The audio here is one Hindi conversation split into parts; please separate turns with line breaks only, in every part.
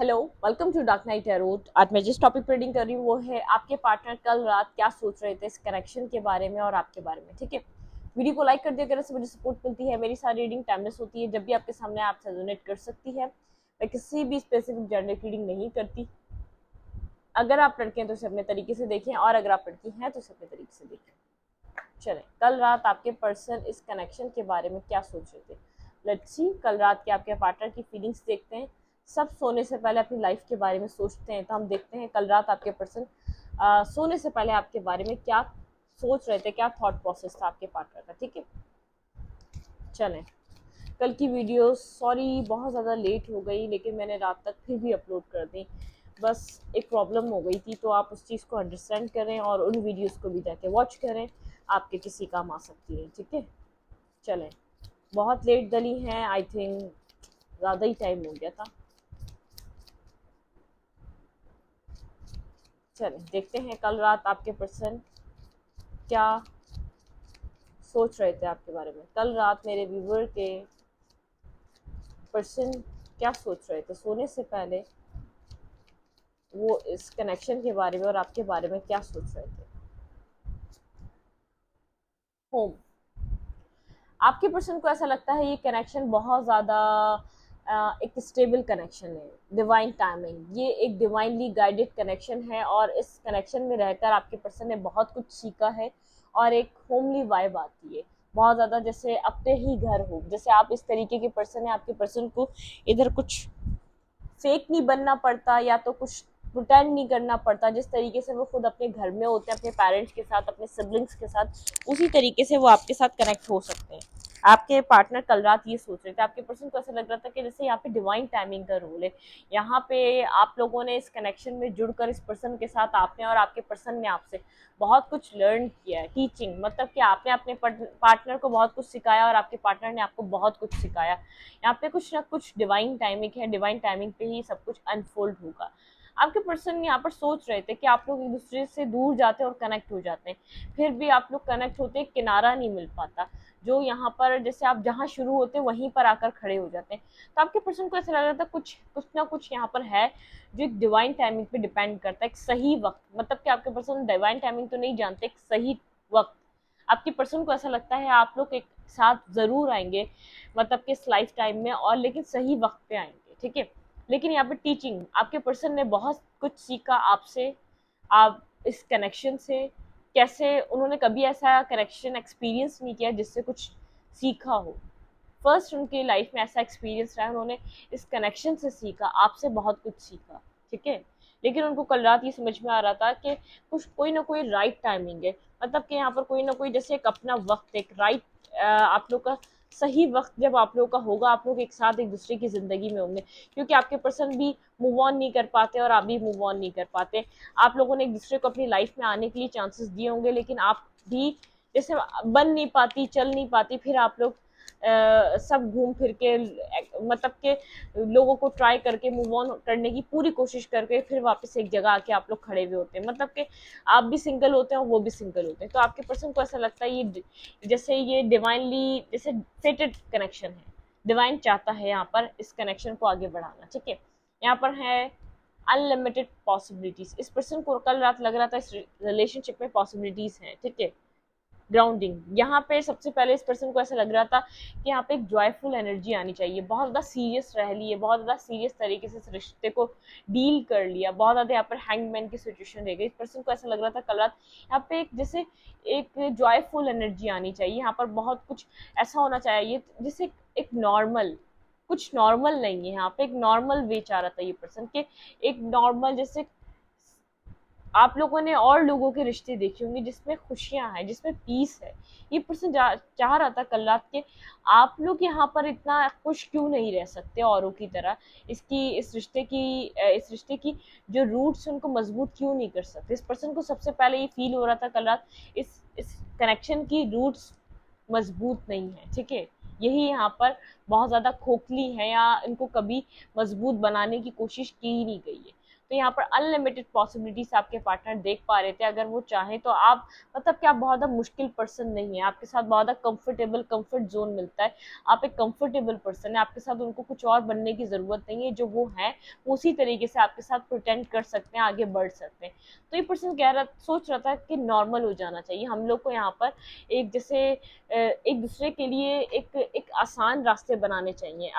Hello, welcome to dark night tarot. आज मैं जिस टॉपिक पर रीडिंग कर रही हूँ वो है आपके पार्टनर कल रात क्या सोच रहे थे इस कनेक्शन के बारे में और आपके बारे में। ठीक है, वीडियो को लाइक कर दिया करें, से मुझे सपोर्ट मिलती है। मेरी सारी रीडिंग टाइमलेस होती है, जब भी आपके सामने आप रेजोनेट कर सकती है। मैं किसी भी स्पेसिफिक जेंडर की रीडिंग नहीं करती। अगर आप लड़के हैं तो उसे अपने तरीके से देखें, और अगर आप लड़की हैं तो उसे अपने तरीके से देखें। चलें, कल रात आपके पर्सन इस कनेक्शन के बारे में क्या सोच रहे थे। लेट्स सी, कल रात के आपके पार्टनर की फीलिंग्स देखते हैं। सब सोने से पहले अपनी लाइफ के बारे में सोचते हैं, तो हम देखते हैं कल रात आपके पर्सन सोने से पहले आपके बारे में क्या सोच रहे थे, क्या थॉट प्रोसेस था आपके पार्टनर का। ठीक है, चलें। कल की वीडियो सॉरी बहुत ज़्यादा लेट हो गई, लेकिन मैंने रात तक फिर भी अपलोड कर दी। बस एक प्रॉब्लम हो गई थी, तो आप उस चीज़ को अंडरस्टैंड करें और उन वीडियोस को भी जाके वॉच करें, आपके किसी काम आ सकती है। ठीक है, चलें। बहुत लेट डली हैं, आई थिंक ज़्यादा ही टाइम हो गया था। चलें देखते हैं कल रात आपके पर्सन क्या सोच रहे थे आपके बारे में। कल रात मेरे व्यूवर के पर्सन क्या सोच रहे थे सोने से पहले, वो इस कनेक्शन के बारे में और आपके बारे में क्या सोच रहे थे। होम, आपके पर्सन को ऐसा लगता है ये कनेक्शन बहुत ज़्यादा एक स्टेबल कनेक्शन है, डिवाइन टाइमिंग। ये एक डिवाइनली गाइडेड कनेक्शन है, और इस कनेक्शन में रहकर आपके पर्सन ने बहुत कुछ सीखा है, और एक होमली वाइब आती है बहुत ज़्यादा, जैसे अपने ही घर हो। जैसे आप इस तरीके के पर्सन है, आपके पर्सन को इधर कुछ फेक नहीं बनना पड़ता, या तो कुछ प्रिटेंड नहीं करना पड़ता। जिस तरीके से वो खुद अपने घर में होते हैं, अपने पेरेंट्स के साथ, अपने सिबलिंग्स के साथ, उसी तरीके से वो आपके साथ कनेक्ट हो सकते हैं। आपके पार्टनर कल रात ये सोच रहे थे, आपके पर्सन को ऐसा लग रहा था कि जैसे यहाँ पे डिवाइन टाइमिंग का रोल है। यहाँ पे आप लोगों ने इस कनेक्शन में जुड़कर इस पर्सन के साथ, आपने और आपके पर्सन ने आपसे बहुत कुछ लर्न किया है। टीचिंग मतलब कि आपने अपने पार्टनर को बहुत कुछ सिखाया, और आपके पार्टनर ने आपको बहुत कुछ सिखाया। यहाँ पे कुछ ना कुछ डिवाइन टाइमिंग है, डिवाइन टाइमिंग पे ही सब कुछ अनफोल्ड होगा। आपके पर्सन यहाँ पर सोच रहे थे कि आप लोग एक दूसरे से दूर जाते हैं और कनेक्ट हो जाते हैं, फिर भी आप लोग कनेक्ट होते हैं, किनारा नहीं मिल पाता। जो यहाँ पर जैसे आप जहाँ शुरू होते हैं वहीं पर आकर खड़े हो जाते हैं। तो आपके पर्सन को ऐसा लग रहा था कुछ कुछ ना कुछ यहाँ पर है जो एक डिवाइन टाइमिंग पे डिपेंड करता है, एक सही वक्त। मतलब कि आपके पर्सन डिवाइन टाइमिंग तो नहीं जानते, एक सही वक्त। आपके पर्सन को ऐसा लगता है आप लोग एक साथ जरूर आएंगे, मतलब कि इस लाइफ टाइम में, और लेकिन सही वक्त पे आएंगे। ठीक है, लेकिन यहाँ पे टीचिंग, आपके पर्सन ने बहुत कुछ सीखा आपसे, आप इस कनेक्शन से। कैसे उन्होंने कभी ऐसा कनेक्शन एक्सपीरियंस नहीं किया जिससे कुछ सीखा हो। फर्स्ट उनकी लाइफ में ऐसा एक्सपीरियंस रहा, उन्होंने इस कनेक्शन से सीखा, आपसे बहुत कुछ सीखा। ठीक है, लेकिन उनको कल रात ये समझ में आ रहा था कि कुछ कोई ना कोई राइट टाइमिंग है। मतलब कि यहाँ पर कोई ना कोई जैसे एक अपना वक्त, एक राइट आप लोग का सही वक्त जब आप लोग का होगा, आप लोग एक साथ एक दूसरे की ज़िंदगी में होंगे। क्योंकि आपके पर्सन भी मूव ऑन नहीं कर पाते और आप भी मूव ऑन नहीं कर पाते। आप लोगों ने एक दूसरे को अपनी लाइफ में आने के लिए चांसेस दिए होंगे, लेकिन आप भी जैसे बन नहीं पाती, चल नहीं पाती, फिर आप लोग सब घूम फिर के, मतलब के लोगों को ट्राई करके मूव ऑन करने की पूरी कोशिश करके फिर वापस एक जगह आके आप लोग खड़े हुए होते हैं। मतलब कि आप भी सिंगल होते हैं और वो भी सिंगल होते हैं। तो आपके पर्सन को ऐसा लगता है ये जैसे ये डिवाइनली जैसे फेटेड कनेक्शन है, डिवाइन चाहता है यहाँ पर इस कनेक्शन को आगे बढ़ाना। ठीक है, यहाँ पर है अनलिमिटेड पॉसिबिलिटीज। इस पर्सन को कल रात लग रहा था इस रिलेशनशिप में पॉसिबिलिटीज हैं। ठीक है, ग्राउंडिंग, यहाँ पे सबसे पहले इस पर्सन को ऐसा लग रहा था कि यहाँ पे एक जॉयफुल एनर्जी आनी चाहिए। बहुत ज़्यादा सीरियस रह ली है, बहुत ज़्यादा सीरियस तरीके से इस रिश्ते को डील कर लिया, बहुत ज़्यादा यहाँ पर हैंगमैन की सिचुएशन रह गई। इस पर्सन को ऐसा लग रहा था कल रात यहाँ पे एक जैसे एक जॉयफुल एनर्जी आनी चाहिए। यहाँ पर बहुत कुछ ऐसा होना चाहिए जैसे एक नॉर्मल, कुछ नॉर्मल नहीं है। यहाँ पे एक नॉर्मल वे चाह रहा था ये पर्सन के, एक नॉर्मल जैसे आप लोगों ने और लोगों के रिश्ते देखे होंगे जिसमें खुशियां हैं, जिसमें पीस है। ये पर्सन चाह रहा था कल रात के आप लोग यहाँ पर इतना खुश क्यों नहीं रह सकते औरों की तरह, इसकी इस रिश्ते की जो रूट्स उनको मजबूत क्यों नहीं कर सकते। इस पर्सन को सबसे पहले ये फील हो रहा था कल रात इस कनेक्शन की रूट्स मजबूत नहीं है। ठीक है, यही यहाँ पर बहुत ज़्यादा खोखली है, या इनको कभी मजबूत बनाने की कोशिश की ही नहीं गई है। तो यहाँ पर अनलिमिटेड पॉसिबिलिटीज आपके पार्टनर देख पा रहे थे। अगर वो चाहें तो आप मतलब कि आप बहुत ज़्यादा मुश्किल पर्सन नहीं है, आपके साथ बहुत ज़्यादा कंफर्टेबल कंफर्ट जोन मिलता है। आप एक कंफर्टेबल पर्सन है, आपके साथ उनको कुछ और बनने की ज़रूरत नहीं है, जो वो है वो उसी तरीके से आपके साथ प्रिटेंड कर सकते हैं, आगे बढ़ सकते हैं। तो ये पर्सन सोच रहा था कि नॉर्मल हो जाना चाहिए हम लोग को, यहाँ पर एक जैसे एक दूसरे के लिए एक आसान रास्ते बनाने चाहिए,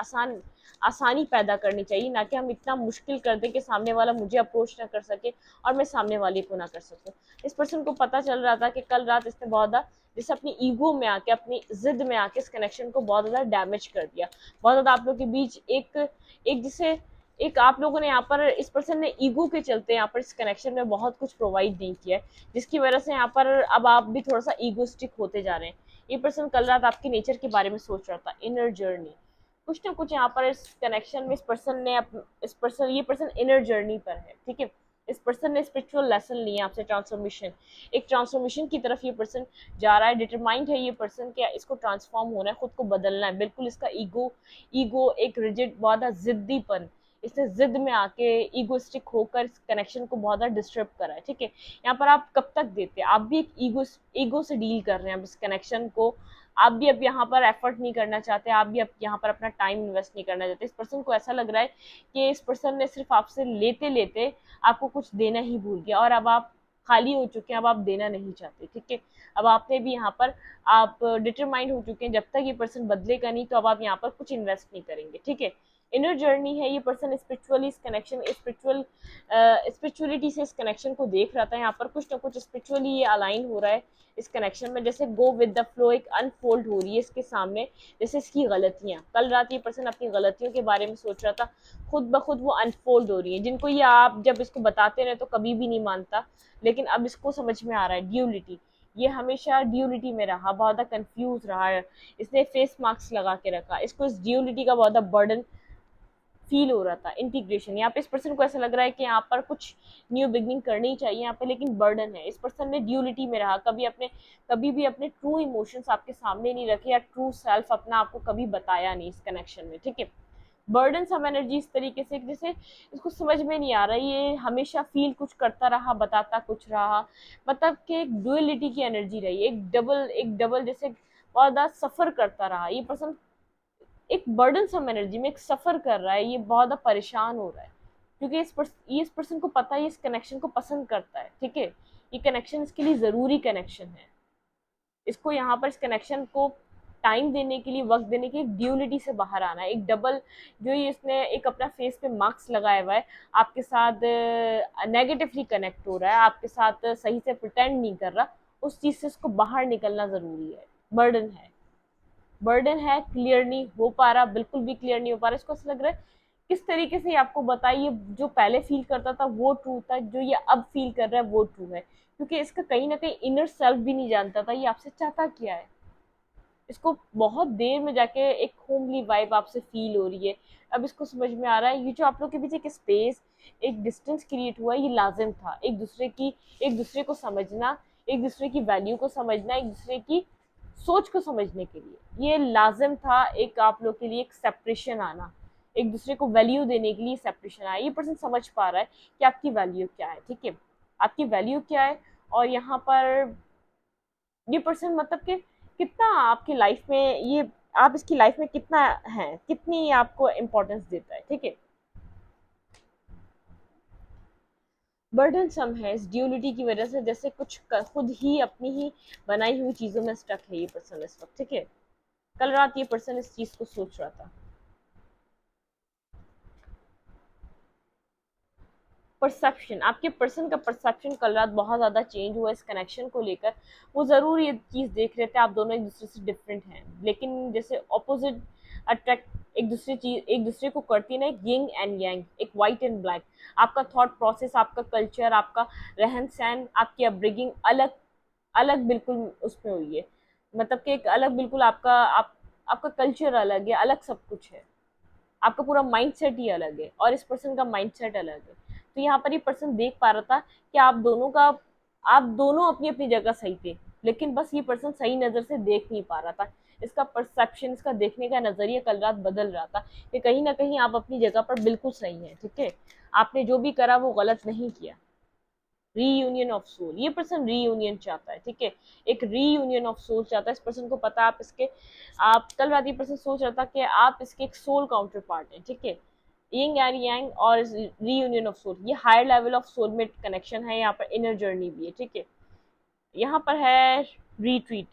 आसानी पैदा करनी चाहिए, ना कि हम इतना मुश्किल कर दें कि सामने वाला मुझे अप्रोच ना कर सके और मैं सामने वाले को ना कर सकूं। इस पर्सन को पता चल रहा था कि कल रात इसने बहुत ज़्यादा जैसे अपनी ईगो में आके, अपनी जिद में आके इस कनेक्शन को बहुत ज़्यादा डैमेज कर दिया। बहुत ज़्यादा आप लोग के बीच एक एक जिसे एक आप लोगों ने यहाँ पर, इस पर्सन ने ईगो के चलते यहाँ पर इस कनेक्शन में बहुत कुछ प्रोवाइड नहीं किया है, जिसकी वजह से यहाँ पर अब आप भी थोड़ा सा ईगोस्टिक होते जा रहे हैं। ये पर्सन कल रात आपके नेचर के बारे में सोच रहा था, इनर जर्नी कुछ ना कुछ यहाँ पर इस कनेक्शन में ये पर्सन इनर जर्नी पर है, ठीक है। इस पर्सन ने स्पिरिचुअल लेसन लिया आपसे, ट्रांसफॉर्मेशन, एक ट्रांसफॉर्मेशन की तरफ ये पर्सन जा रहा है। डिटरमाइंड है ये पर्सन कि इसको ट्रांसफॉर्म होना है, खुद को बदलना है। बिल्कुल इसका ईगो एक रिजिड, बहुत जिद्दीपन, इसने जिद में आके ईगोस्टिक होकर इस कनेक्शन को बहुत ज़्यादा डिस्टर्ब करा है, ठीक है। यहाँ पर आप कब तक देते हैं, आप भी एक ईगो से डील कर रहे हैं अब इस कनेक्शन को, आप भी अब यहाँ पर एफर्ट नहीं करना चाहते, आप भी अब यहाँ पर अपना टाइम इन्वेस्ट नहीं करना चाहते। इस पर्सन को ऐसा लग रहा है कि इस पर्सन ने सिर्फ आपसे लेते लेते आपको कुछ देना ही भूल गया, और अब आप खाली हो चुके हैं, अब आप देना नहीं चाहते, ठीक है। अब आपने भी यहाँ पर आप डिटरमाइंड हो चुके हैं, जब तक ये पर्सन बदलेगा नहीं तो अब आप यहाँ पर कुछ इन्वेस्ट नहीं करेंगे, ठीक है। इनर जर्नी है, ये पर्सन स्पिरिचुअली इस कनेक्शन, स्पिरिचुअलिटी से इस कनेक्शन को देख रहा था। यहाँ पर कुछ ना कुछ स्पिरिचुअली ये अलाइन हो रहा है इस कनेक्शन में, जैसे गो विद द फ्लो एक अनफोल्ड हो रही है इसके सामने, जैसे इसकी गलतियां, कल रात ये पर्सन अपनी गलतियों के बारे में सोच रहा था, खुद ब खुद वो अनफोल्ड हो रही है, जिनको ये आप जब इसको बताते रहे तो कभी भी नहीं मानता, लेकिन अब इसको समझ में आ रहा है ड्यूलिटी। ये हमेशा ड्यूलिटी में रहा, बहुत ज़्यादा कंफ्यूज रहा है, इसने फेस मार्क्स लगा के रखा, इसको इस ड्यूलिटी का बहुत ज़्यादा बर्डन फील हो रहा था। इंटीग्रेशन, यहाँ पे इस पर्सन को ऐसा लग रहा है कि यहाँ पर कुछ न्यू बिगनिंग करनी चाहिए यहाँ पे, लेकिन बर्डन है। इस पर्सन ने ड्यूलिटी में रहा, कभी भी अपने ट्रू इमोशंस आपके सामने नहीं रखे, या ट्रू सेल्फ अपना आपको कभी बताया नहीं इस कनेक्शन में, ठीक है। बर्डन सम एनर्जी इस तरीके से जैसे इसको समझ में नहीं आ रहा, ये हमेशा फील कुछ करता रहा, बताता कुछ रहा, मतलब कि एक डुअलिटी की एनर्जी रही, एक डबल जैसे बहुत ज़्यादा सफर करता रहा ये पर्सन, एक बर्डन सम एनर्जी में एक सफर कर रहा है, ये बहुत ज़्यादा परेशान हो रहा है, क्योंकि इस पर्सन को पता है ये इस कनेक्शन को पसंद करता है, ठीक है। ये कनेक्शन इसके लिए ज़रूरी कनेक्शन है, इसको यहाँ पर इस कनेक्शन को टाइम देने के लिए, वक्त देने के लिए ड्यूलिटी से बाहर आना है। एक डबल जो ये इसने एक अपना फेस पे मार्क्स लगाया हुआ है, आपके साथ नेगेटिवली कनेक्ट हो रहा है, आपके साथ सही से प्रिटेंड नहीं कर रहा, उस चीज़ से इसको बाहर निकलना ज़रूरी है। बर्डन है, क्लियर नहीं हो पा रहा, बिल्कुल भी क्लियर नहीं हो पा रहा। इसको ऐसा लग रहा है किस तरीके से आपको बताइए, जो पहले फील करता था वो ट्रू था, जो ये अब फील कर रहा है वो ट्रू है, क्योंकि इसका कहीं ना कहीं इनर सेल्फ भी नहीं जानता था ये आपसे चाहता क्या है। इसको बहुत देर में जाके एक होमली वाइब आपसे फील हो रही है, अब इसको समझ में आ रहा है ये जो आप लोग के बीच एक स्पेस, एक डिस्टेंस क्रिएट हुआ है, ये लाजिम था। एक दूसरे को समझना, एक दूसरे की वैल्यू को समझना, एक दूसरे की सोच को समझने के लिए ये लाजिम था, एक आप लोग के लिए एक सेपरेशन आना, एक दूसरे को वैल्यू देने के लिए सेपरेशन आया। ये पर्सन समझ पा रहा है कि आपकी वैल्यू क्या है, ठीक है, आपकी वैल्यू क्या है, और यहाँ पर ये पर्सन मतलब कि कितना आपकी लाइफ में ये, आप इसकी लाइफ में कितना है, कितनी आपको इम्पोर्टेंस देता है, ठीक है। बर्डन सम है इस ड्यूलिटी की वजह से, जैसे खुद ही अपनी ही बनाई हुई चीज़ों में स्टक है ये पर्सन इस वक्त, ठीक है। कल रात ये पर्सन इस चीज़ को सोच रहा था। परसेप्शन, आपके पर्सन का परसेप्शन कल रात बहुत ज़्यादा चेंज हुआ इस कनेक्शन को लेकर। वो ज़रूर ये चीज़ देख रहे थे आप दोनों एक दूसरे से डिफरेंट हैं, लेकिन जैसे ऑपोजिट अट्रैक्ट एक दूसरे को करती है ना, एक यिंग एंड यांग, एक वाइट एंड ब्लैक। आपका थॉट प्रोसेस, आपका कल्चर, आपका रहन सहन, आपकी अपब्रिंगिंग अलग अलग बिल्कुल उसमें हुई है, मतलब कि एक अलग बिल्कुल आपका कल्चर अलग है, अलग सब कुछ है, आपका पूरा माइंडसेट ही अलग है, और इस पर्सन का माइंडसेट अलग है। तो यहाँ पर ये पर्सन देख पा रहा था कि आप दोनों अपनी अपनी जगह सही थे, लेकिन बस ये पर्सन सही नज़र से देख नहीं पा रहा था। इसका परसेप्शन, इसका देखने का नजरिया कल रात बदल रहा था कि कहीं ना कहीं आप अपनी जगह पर बिल्कुल सही हैं, ठीक है, आपने जो भी करा वो गलत नहीं किया। रीयूनियन ऑफ सोल, ये पर्सन रीयूनियन चाहता है, ठीक है, एक रीयूनियन ऑफ सोल चाहता है। इस पर्सन को पता है आप इसके, आप कल रात ये पर्सन सोच रहा था कि आप इसके एक सोल काउंटर पार्ट हैं, ठीक है, यिंग एंड यांग और रीयूनियन ऑफ सोल, ये higher level of soulmate connection है, यहाँ पर इनर जर्नी भी है, ठीक है। यहाँ पर है रिट्रीट,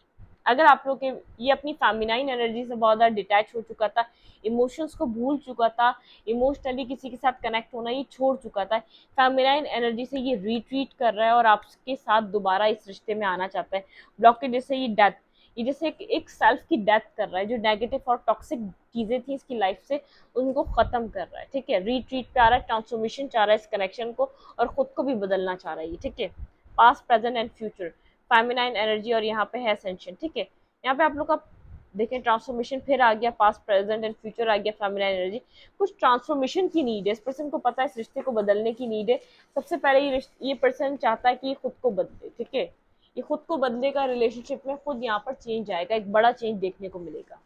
अगर आप लोग के ये अपनी फेमिनाइन एनर्जी से बहुत ज़्यादा डिटैच हो चुका था, इमोशंस को भूल चुका था, इमोशनली किसी के साथ कनेक्ट होना ये छोड़ चुका था, फेमिनाइन एनर्जी से ये रिट्रीट कर रहा है और आपके साथ दोबारा इस रिश्ते में आना चाहता है। ब्लॉकेज जैसे ये डेथ, ये जैसे एक सेल्फ की डेथ कर रहा है, जो नेगेटिव और टॉक्सिक चीज़ें थी इसकी लाइफ से उनको ख़त्म कर रहा है, ठीक है, रिट्रीट पे आ रहा है, ट्रांसफॉर्मेशन चाह रहा है इस कनेक्शन को और ख़ुद को भी बदलना चाह रहा है, ठीक है। Past present and future, feminine energy और यहाँ पे है असेंशन, ठीक है। यहाँ पे आप लोग का देखें ट्रांसफॉर्मेशन फिर आ गया, पास्ट प्रेजेंट एंड फ्यूचर आ गया, फेमिनाइन एनर्जी, कुछ ट्रांसफॉर्मेशन की नीड है, इस पर्सन को पता है इस रिश्ते को बदलने की नीड है। सबसे पहले ये पर्सन चाहता है कि ये खुद को बदले, ठीक है, ये खुद को बदलेगा, रिलेशनशिप में खुद यहाँ पर चेंज आएगा, एक बड़ा चेंज देखने को मिलेगा।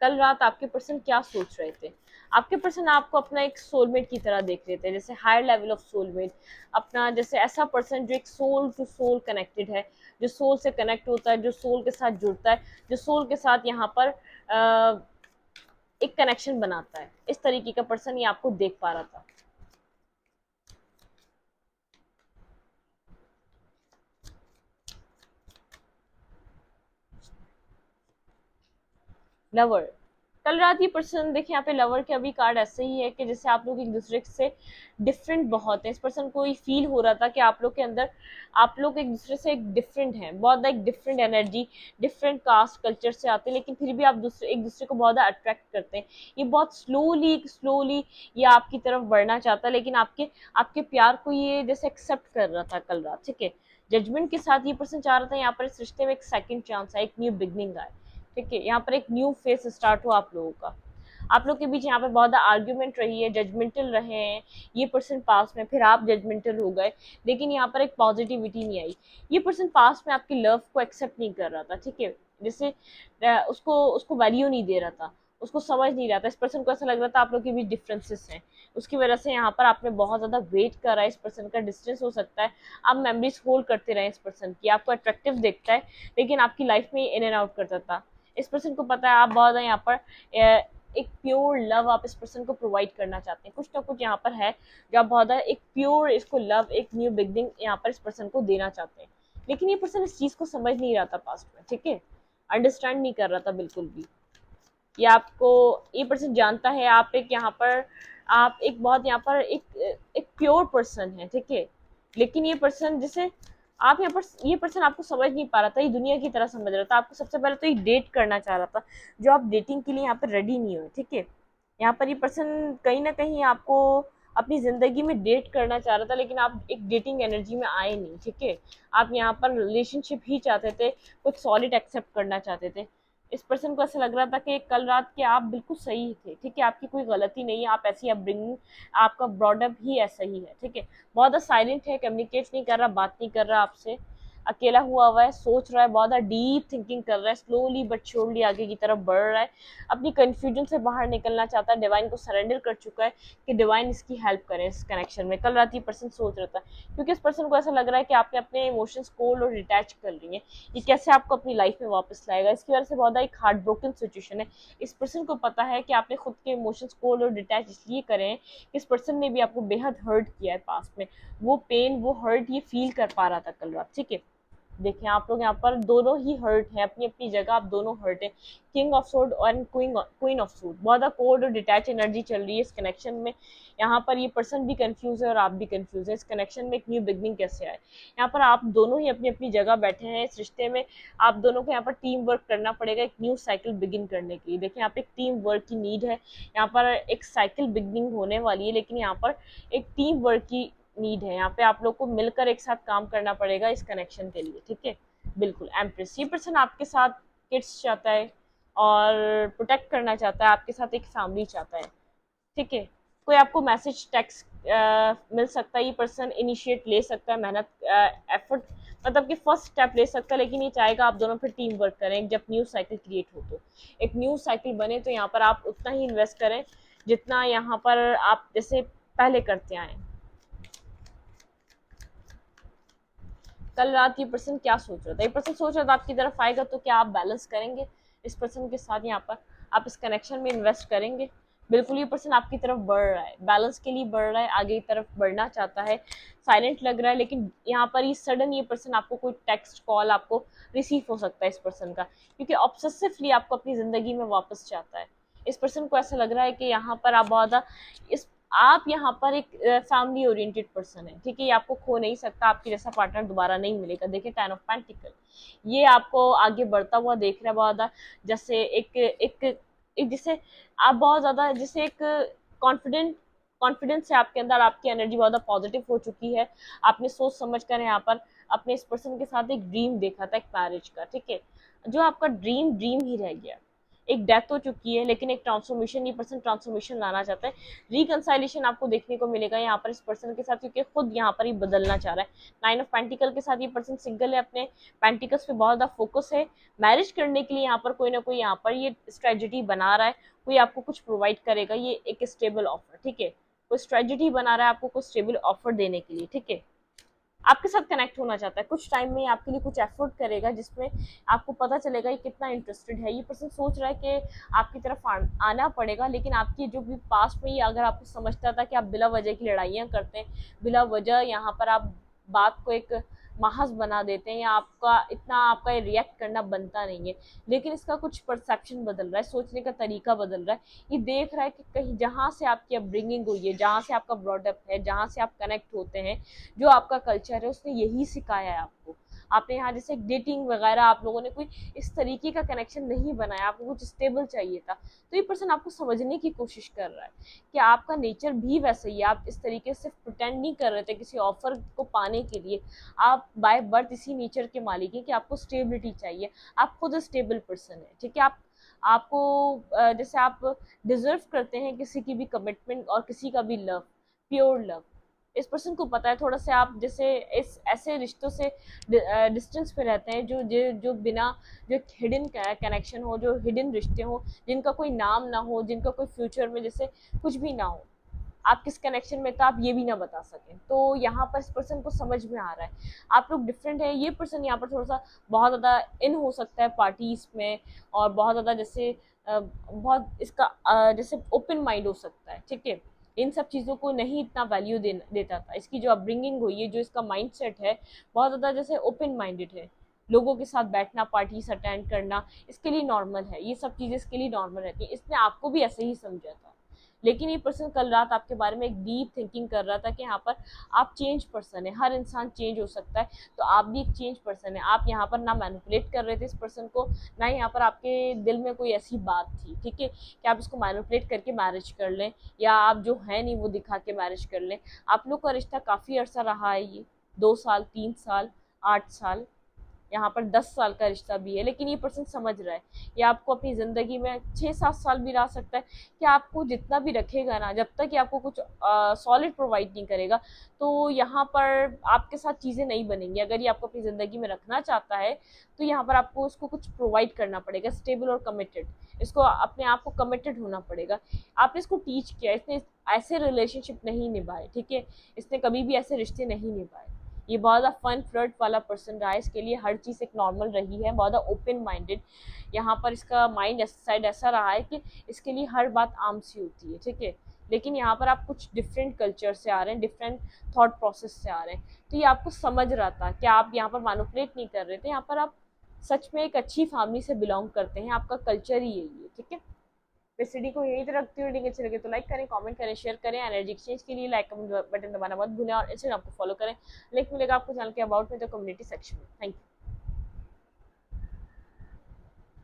कल रात आपके पर्सन क्या सोच रहे थे, आपके पर्सन आपको अपना एक सोलमेट की तरह देख रहे थे, जैसे हायर लेवल ऑफ सोलमेट, अपना जैसे ऐसा पर्सन जो एक सोल टू सोल कनेक्टेड है, जो सोल से कनेक्ट होता है, जो सोल के साथ जुड़ता है, जो सोल के साथ यहाँ पर एक कनेक्शन बनाता है, इस तरीके का पर्सन ये आपको देख पा रहा था। लवर, कल रात ये पर्सन देखिए यहाँ पे लवर के अभी कार्ड ऐसे ही है कि जैसे आप लोग एक दूसरे से डिफरेंट बहुत है, इस पर्सन को ये फील हो रहा था कि आप लोग के अंदर, आप लोग एक दूसरे से एक डिफरेंट हैं, बहुत एक different energy, different caste culture से आते हैं, लेकिन फिर भी आप दूसरे एक दूसरे को बहुत ज़्यादा अट्रैक्ट करते हैं। ये बहुत स्लोली स्लोली ये आपकी तरफ बढ़ना चाहता है, लेकिन आपके आपके प्यार को ये जैसे एक्सेप्ट कर रहा था कल रात, ठीक है। जजमेंट के साथ ये पर्सन चाह रहा था यहाँ पर इस रिश्ते में एक सेकंड चांस है, एक न्यू बिगनिंग आए, ठीक है, यहाँ पर एक न्यू फेस स्टार्ट हुआ आप लोगों का। आप लोग के बीच यहाँ पे बहुत आर्ग्यूमेंट रही है, जजमेंटल रहे हैं ये पर्सन पास में, फिर आप जजमेंटल हो गए, लेकिन यहाँ पर एक पॉजिटिविटी नहीं आई। ये पर्सन पास में आपकी लव को एक्सेप्ट नहीं कर रहा था, ठीक है, जैसे उसको उसको वैल्यू नहीं दे रहा था, उसको समझ नहीं रहा था, इस पर्सन को ऐसा लग रहा था आप लोग के बीच डिफरेंसेस हैं, उसकी वजह से यहाँ पर आपने बहुत ज़्यादा वेट करा है, इस पर्सन का डिस्टेंस हो सकता है, आप मेमोरीज होल्ड करते रहे इस पर्सन की, आपको अट्रैक्टिव देखता है लेकिन आपकी लाइफ में इन एंड आउट करता था। इस पर्सन को पता है आप बहुत यहाँ पर एक प्योर लव आप इस पर्सन को प्रोवाइड करना चाहते हैं, कुछ ना कुछ यहाँ पर है जो आप बहुत एक प्योर इसको लव, एक न्यू बिगनिंग यहाँ पर इस पर्सन को देना चाहते हैं, लेकिन ये पर्सन इस चीज को समझ नहीं रहा था पास्ट में, ठीक है, अंडरस्टैंड नहीं कर रहा था बिल्कुल भी। ये आपको, ये पर्सन जानता है आप एक यहाँ पर, आप एक बहुत यहाँ पर एक प्योर पर्सन है, ठीक है, लेकिन ये पर्सन जैसे आप यहाँ पर, ये पर्सन आपको समझ नहीं पा रहा था, ये दुनिया की तरह समझ रहा था आपको, सबसे पहले तो ये डेट करना चाह रहा था, जो आप डेटिंग के लिए यहाँ पर रेडी नहीं हुए, ठीक है। यहाँ पर ये पर्सन कहीं ना कहीं आपको अपनी जिंदगी में डेट करना चाह रहा था, लेकिन आप एक डेटिंग एनर्जी में आए नहीं, ठीक है, आप यहाँ पर रिलेशनशिप ही चाहते थे, कुछ सॉलिड एक्सेप्ट करना चाहते थे। इस पर्सन को ऐसा लग रहा था कि कल रात के आप बिल्कुल सही थे, ठीक है, आपकी कोई गलती नहीं है, आप ऐसी अपब्रिंगिंग, आपका ब्रॉडअप ही ऐसा ही है, ठीक है, बहुत साइलेंट है, कम्युनिकेट नहीं कर रहा, बात नहीं कर रहा आपसे, अकेला हुआ है, सोच रहा है, बहुत डीप थिंकिंग कर रहा है, स्लोली बट श्योरली आगे की तरफ बढ़ रहा है, अपनी कंफ्यूजन से बाहर निकलना चाहता है, डिवाइन को सरेंडर कर चुका है कि डिवाइन इसकी हेल्प करे इस कनेक्शन में। कल रात ये पर्सन सोच रहा था, क्योंकि इस पर्सन को ऐसा लग रहा है कि आपने अपने इमोशंस कोल्ड और डिटैच कर लिए हैं, ये कैसे आपको अपनी लाइफ में वापस लाएगा, इसकी वजह से बहुत एक हार्ट ब्रोकन सिचुएशन है। इस पर्सन को पता है कि आपने खुद के इमोशंस कोल्ड और डिटैच इसलिए करे हैं कि इस पर्सन ने भी आपको बेहद हर्ट किया है पास्ट में, वो पेन, वो हर्ट ये फील कर पा रहा था कल रात, ठीक है। देखिए आप लोग यहाँ पर दोनों ही हर्ट हैं, अपनी अपनी जगह आप दोनों हर्ट हैं, किंग ऑफ सोर्ड और क्वीन ऑफ सोर्ड, बहुत कोल्ड और डिटैच एनर्जी चल रही है इस कनेक्शन में। यहाँ पर ये पर्सन भी कंफ्यूज है और आप भी कंफ्यूज है, इस कनेक्शन में एक न्यू बिगनिंग कैसे आए। यहाँ पर आप दोनों ही अपनी अपनी जगह बैठे हैं इस रिश्ते में, आप दोनों को यहाँ पर टीम वर्क करना पड़ेगा एक न्यू साइकिल बिगिन करने के लिए। देखिए यहाँ पे एक टीम वर्क की नीड है, यहाँ पर एक साइकिल बिगनिंग होने वाली है, लेकिन यहाँ पर एक टीम वर्क की नीड है, यहाँ पे आप लोग को मिलकर एक साथ काम करना पड़ेगा इस कनेक्शन के लिए, ठीक है। बिल्कुल एम्प्रेस, ये पर्सन आपके साथ किड्स चाहता है और प्रोटेक्ट करना चाहता है, आपके साथ एक फैमिली चाहता है, ठीक है। कोई आपको मैसेज टेक्स्ट मिल सकता है, ये पर्सन इनिशिएट ले सकता है, मेहनत एफर्ट मतलब कि फर्स्ट स्टेप ले सकता है, लेकिन ये चाहेगा आप दोनों फिर टीम वर्क करें। जब न्यू साइकिल क्रिएट हो तो एक न्यू साइकिल बने तो यहाँ पर आप उतना ही इन्वेस्ट करें जितना यहाँ पर आप जैसे पहले करते आए। कल रात ये पर्सन क्या सोच रहा था, ये पर्सन सोच रहा था आपकी तरफ आएगा, तो क्या आप बैलेंस करेंगे इस पर्सन के साथ, यहाँ पर आप इस कनेक्शन में इन्वेस्ट करेंगे? बिल्कुल, ये पर्सन आपकी तरफ बढ़ रहा है, बैलेंस के लिए बढ़ रहा है, आगे की तरफ बढ़ना चाहता है, साइलेंट लग रहा है, लेकिन यहाँ पर ये सडन ये पर्सन आपको कोई टेक्स्ट कॉल आपको रिसीव हो सकता है इस पर्सन का, क्योंकि ऑब्सेसिवली आपको अपनी ज़िंदगी में वापस चाहता है। इस पर्सन को ऐसा लग रहा है कि यहाँ पर आप बहुत इस आप यहाँ पर एक फैमिली ओरिएंटेड पर्सन है, ठीक है, ये आपको खो नहीं सकता, आपके जैसा पार्टनर दोबारा नहीं मिलेगा। देखिए 10 ऑफ पेंटिकल, ये आपको आगे बढ़ता हुआ देख रहा है बहुत ज़्यादा, जैसे एक जिसे आप बहुत ज़्यादा जैसे एक कॉन्फिडेंस है आपके अंदर, आपकी एनर्जी बहुत ज़्यादा पॉजिटिव हो चुकी है। आपने सोच समझ कर यहाँ पर अपने इस पर्सन के साथ एक ड्रीम देखा था, एक मैरिज का, ठीक है, जो आपका ड्रीम ही रह गया। एक डेथ हो चुकी है, लेकिन एक ट्रांसफॉर्मेशन, ये पर्सन ट्रांसफॉर्मेशन लाना चाहता है, रिकंसाइलेशन आपको देखने को मिलेगा यहाँ पर इस पर्सन के साथ, क्योंकि खुद यहाँ पर ही बदलना चाह रहा है। 9 ऑफ पेंटिकल के साथ ये पर्सन सिंगल है, अपने पेंटिकल्स पे बहुत ज़्यादा फोकस है, मैरिज करने के लिए यहाँ पर कोई ना कोई यहाँ पर ये स्ट्रेटजी बना रहा है, कोई आपको कुछ प्रोवाइड करेगा, ये एक स्टेबल ऑफर, ठीक है, कोई स्ट्रेटजी बना रहा है आपको कुछ स्टेबल ऑफर देने के लिए, ठीक है, आपके साथ कनेक्ट होना चाहता है, कुछ टाइम में आपके लिए कुछ एफर्ट करेगा, जिसमें आपको पता चलेगा ये कितना इंटरेस्टेड है। ये पर्सन सोच रहा है कि आपकी तरफ आना पड़ेगा, लेकिन आपकी जो भी पास्ट में ये अगर आपको समझता था कि आप बिला वजह की लड़ाइयाँ करते हैं, बिला वजह यहाँ पर आप बात को एक महज बना देते हैं, या आपका रिएक्ट करना बनता नहीं है, लेकिन इसका कुछ परसेप्शन बदल रहा है, सोचने का तरीका बदल रहा है। ये देख रहा है कि कहीं जहाँ से आपकी अपब्रिंगिंग हुई है, जहाँ से आपका ब्रॉडअप है, जहाँ से आप कनेक्ट होते हैं, जो आपका कल्चर है, उसने यही सिखाया है आपको। आपने यहाँ जैसे डेटिंग वगैरह आप लोगों ने कोई इस तरीके का कनेक्शन नहीं बनाया, आपको कुछ स्टेबल चाहिए था, तो ये पर्सन आपको समझने की कोशिश कर रहा है कि आपका नेचर भी वैसे ही है। आप इस तरीके से प्रिटेंड नहीं कर रहे थे किसी ऑफर को पाने के लिए, आप बाय बर्थ इसी नेचर के मालिक हैं कि आपको स्टेबिलिटी चाहिए, आप खुद स्टेबल पर्सन है, ठीक है, आपको जैसे आप डिजर्व करते हैं किसी की भी कमिटमेंट और किसी का भी लव, प्योर लव। इस पर्सन को पता है थोड़ा सा आप जैसे इस ऐसे रिश्तों से डिस्टेंस पे रहते हैं जो बिना, जो हिडन कनेक्शन हो, जो हिडन रिश्ते हो, जिनका कोई नाम ना हो, जिनका कोई फ्यूचर में जैसे कुछ भी ना हो, आप किस कनेक्शन में था आप ये भी ना बता सकें। तो यहाँ पर इस पर्सन को समझ में आ रहा है आप लोग डिफरेंट है। ये पर्सन यहाँ पर थोड़ा सा बहुत ज़्यादा इन हो सकता है पार्टीज में, और बहुत ज़्यादा जैसे बहुत इसका जैसे ओपन माइंड हो सकता है, ठीक है, इन सब चीज़ों को नहीं इतना वैल्यू देता था। इसकी जो अपब्रिंगिंग हुई है, जो इसका माइंडसेट है, बहुत ज़्यादा जैसे ओपन माइंडेड है, लोगों के साथ बैठना, पार्टीज अटेंड करना इसके लिए नॉर्मल है, ये सब चीज़ें इसके लिए नॉर्मल रहती है। इसने आपको भी ऐसे ही समझा था, लेकिन ये पर्सन कल रात आपके बारे में एक डीप थिंकिंग कर रहा था कि यहाँ पर आप चेंज पर्सन है, हर इंसान चेंज हो सकता है, तो आप भी एक चेंज पर्सन है। आप यहाँ पर ना मैनिपुलेट कर रहे थे इस पर्सन को, ना यहाँ पर आपके दिल में कोई ऐसी बात थी, ठीक है, कि आप इसको मैनिपुलेट करके मैरिज कर लें, या आप जो है नहीं वो दिखा के मैरिज कर लें। आप लोग का रिश्ता काफ़ी अर्सा रहा है, ये 2 साल, 3 साल, 8 साल, यहाँ पर 10 साल का रिश्ता भी है, लेकिन ये पर्सन समझ रहा है ये आपको अपनी ज़िंदगी में 6-7 साल भी रह सकता है, कि आपको जितना भी रखेगा ना, जब तक कि आपको कुछ सॉलिड प्रोवाइड नहीं करेगा, तो यहाँ पर आपके साथ चीज़ें नहीं बनेंगी। अगर ये आपको अपनी ज़िंदगी में रखना चाहता है, तो यहाँ पर आपको उसको कुछ प्रोवाइड करना पड़ेगा, स्टेबल और कमिटेड, इसको अपने आप को कमिटेड होना पड़ेगा। आपने इसको टीच किया, इसने ऐसे रिलेशनशिप नहीं निभाए, ठीक है, इसने कभी भी ऐसे रिश्ते नहीं निभाए। ये बहुत ज़्यादा फन फ्लर्ट वाला पर्सन रहा है, इसके लिए हर चीज़ एक नॉर्मल रही है, बहुत ज़्यादा ओपन माइंडेड। यहाँ पर इसका माइंड साइड ऐसा रहा है कि इसके लिए हर बात आम सी होती है, ठीक है, लेकिन यहाँ पर आप कुछ डिफरेंट कल्चर से आ रहे हैं, डिफरेंट थॉट प्रोसेस से आ रहे हैं, तो ये आपको समझ रहा था कि आप यहाँ पर मैनिपुलेट नहीं कर रहे थे, यहाँ पर आप सच में एक अच्छी फैमिली से बिलोंग करते हैं, आपका कल्चर ही यही है, ठीक है। वीडियो को यही तरह रखती हूँ, वीडियो अच्छी लगे तो लाइक करें, कमेंट करें, शेयर करें। एनर्जी एक्सचेंज के लिए लाइक कमेंट बटन दबाना मत भूलें, और इंस्टाग्राम को फॉलो करें। लिंक मिलेगा आपको चैनल के अबाउट में, तो कम्युनिटी सेक्शन में। Thank you.